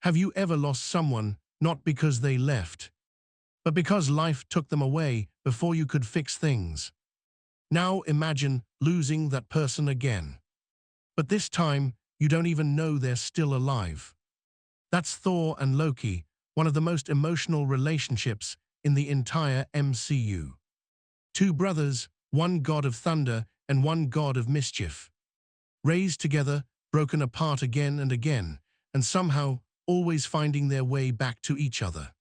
Have you ever lost someone not because they left, but because life took them away before you could fix things? Now imagine losing that person again. But this time, you don't even know they're still alive. That's Thor and Loki, one of the most emotional relationships in the entire MCU. Two brothers, one god of thunder and one god of mischief. Raised together, broken apart again and again, and somehow always finding their way back to each other.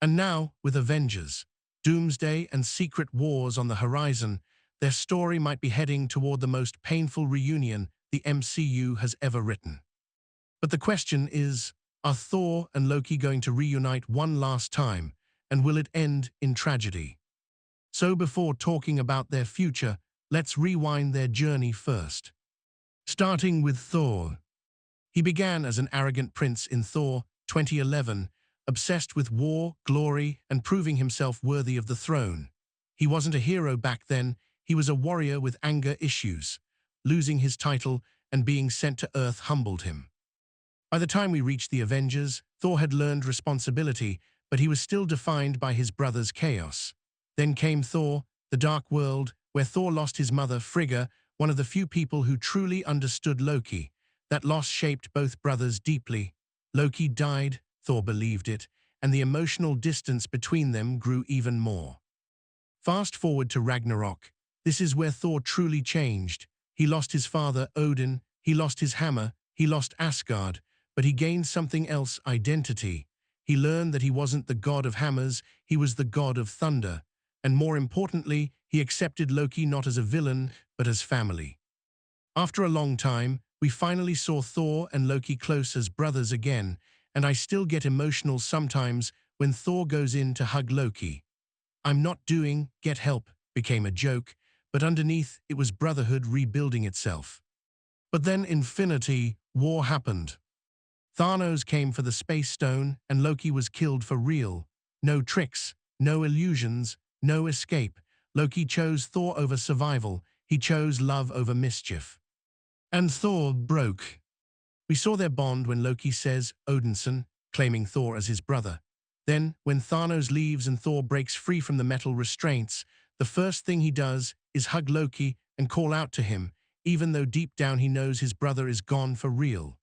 And now, with Avengers, Doomsday and Secret Wars on the horizon, their story might be heading toward the most painful reunion the MCU has ever written. But the question is, are Thor and Loki going to reunite one last time, and will it end in tragedy? So before talking about their future, let's rewind their journey first. Starting with Thor. He began as an arrogant prince in Thor 2011, obsessed with war, glory, and proving himself worthy of the throne. He wasn't a hero back then, he was a warrior with anger issues. Losing his title and being sent to Earth humbled him. By the time we reached the Avengers, Thor had learned responsibility, but he was still defined by his brother's chaos. Then came Thor, the Dark World, where Thor lost his mother, Frigga, one of the few people who truly understood Loki. That loss shaped both brothers deeply. Loki died, Thor believed it, and the emotional distance between them grew even more. Fast forward to Ragnarok. This is where Thor truly changed. He lost his father, Odin, he lost his hammer, he lost Asgard, but he gained something else, identity. He learned that he wasn't the god of hammers, he was the god of thunder. And more importantly, he accepted Loki not as a villain, but as family. After a long time, we finally saw Thor and Loki close as brothers again, and I still get emotional sometimes when Thor goes in to hug Loki. "I'm not doing, get help," became a joke, but underneath it was brotherhood rebuilding itself. But then Infinity War happened. Thanos came for the Space Stone and Loki was killed for real. No tricks, no illusions, no escape. Loki chose Thor over survival. He chose love over mischief. And Thor broke. We saw their bond when Loki says, Odinson, claiming Thor as his brother. Then, when Thanos leaves and Thor breaks free from the metal restraints, the first thing he does is hug Loki and call out to him, even though deep down he knows his brother is gone for real.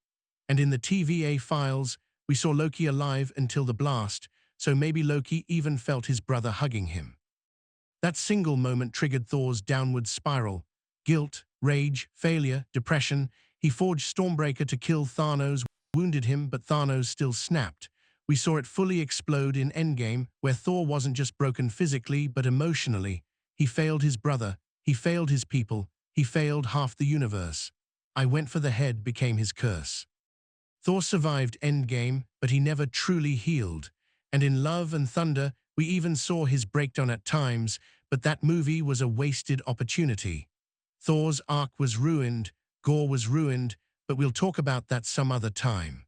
And in the TVA files, we saw Loki alive until the blast, so maybe Loki even felt his brother hugging him. That single moment triggered Thor's downward spiral. Guilt, rage, failure, depression. He forged Stormbreaker to kill Thanos, wounded him, but Thanos still snapped. We saw it fully explode in Endgame, where Thor wasn't just broken physically, but emotionally. He failed his brother, he failed his people, he failed half the universe. "I went for the head" became his curse. Thor survived Endgame, but he never truly healed. And in Love and Thunder, we even saw his breakdown at times, but that movie was a wasted opportunity. Thor's arc was ruined, Gore was ruined, but we'll talk about that some other time.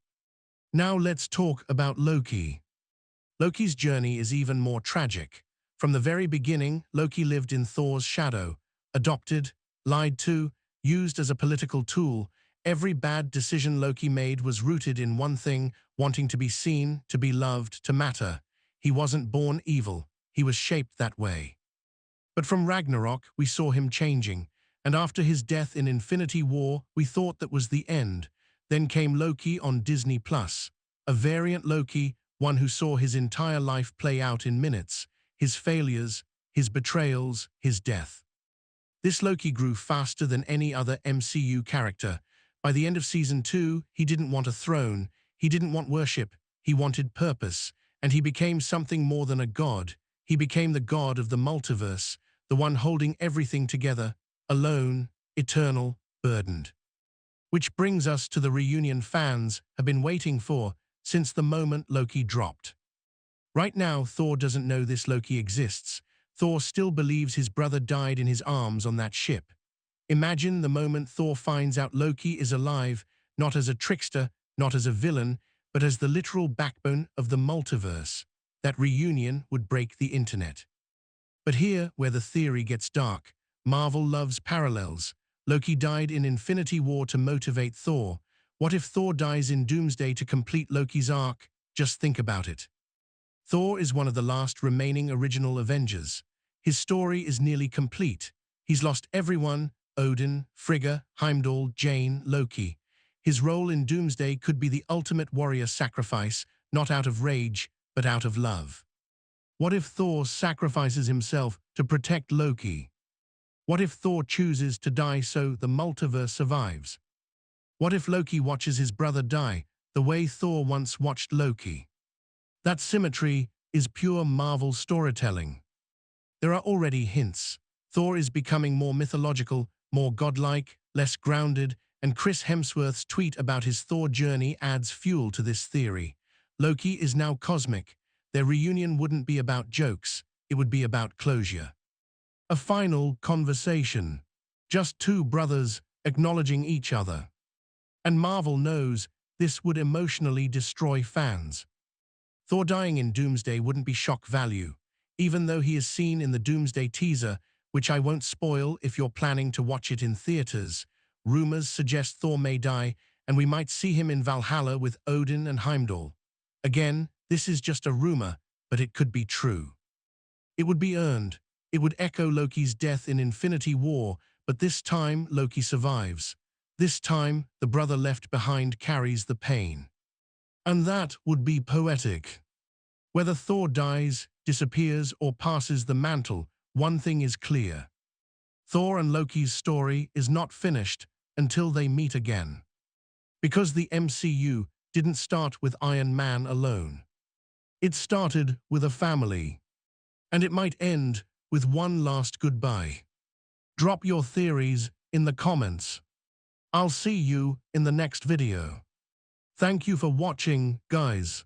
Now let's talk about Loki. Loki's journey is even more tragic. From the very beginning, Loki lived in Thor's shadow, adopted, lied to, used as a political tool. Every bad decision Loki made was rooted in one thing, wanting to be seen, to be loved, to matter. He wasn't born evil, he was shaped that way. But from Ragnarok, we saw him changing, and after his death in Infinity War, we thought that was the end. Then came Loki on Disney+, a variant Loki, one who saw his entire life play out in minutes, his failures, his betrayals, his death. This Loki grew faster than any other MCU character. By the end of Season 2, he didn't want a throne, he didn't want worship, he wanted purpose, and he became something more than a god. He became the god of the multiverse, the one holding everything together, alone, eternal, burdened. Which brings us to the reunion fans have been waiting for since the moment Loki dropped. Right now, Thor doesn't know this Loki exists. Thor still believes his brother died in his arms on that ship. Imagine the moment Thor finds out Loki is alive, not as a trickster, not as a villain, but as the literal backbone of the multiverse. That reunion would break the internet. But here, where the theory gets dark, Marvel loves parallels. Loki died in Infinity War to motivate Thor. What if Thor dies in Doomsday to complete Loki's arc? Just think about it. Thor is one of the last remaining original Avengers. His story is nearly complete. He's lost everyone: Odin, Frigga, Heimdall, Jane, Loki. His role in Doomsday could be the ultimate warrior sacrifice, not out of rage, but out of love. What if Thor sacrifices himself to protect Loki? What if Thor chooses to die so the multiverse survives? What if Loki watches his brother die, the way Thor once watched Loki? That symmetry is pure Marvel storytelling. There are already hints. Thor is becoming more mythological, more godlike, less grounded, and Chris Hemsworth's tweet about his Thor journey adds fuel to this theory. Loki is now cosmic. Their reunion wouldn't be about jokes, it would be about closure. A final conversation. Just two brothers acknowledging each other. And Marvel knows this would emotionally destroy fans. Thor dying in Doomsday wouldn't be shock value, even though he is seen in the Doomsday teaser, which I won't spoil if you're planning to watch it in theaters. Rumors suggest Thor may die, and we might see him in Valhalla with Odin and Heimdall. Again, this is just a rumor, but it could be true. It would be earned. It would echo Loki's death in Infinity War, but this time Loki survives. This time, the brother left behind carries the pain. And that would be poetic. Whether Thor dies, disappears, or passes the mantle, one thing is clear. Thor and Loki's story is not finished until they meet again. Because the MCU didn't start with Iron Man alone. It started with a family. And it might end with one last goodbye. Drop your theories in the comments. I'll see you in the next video. Thank you for watching, guys.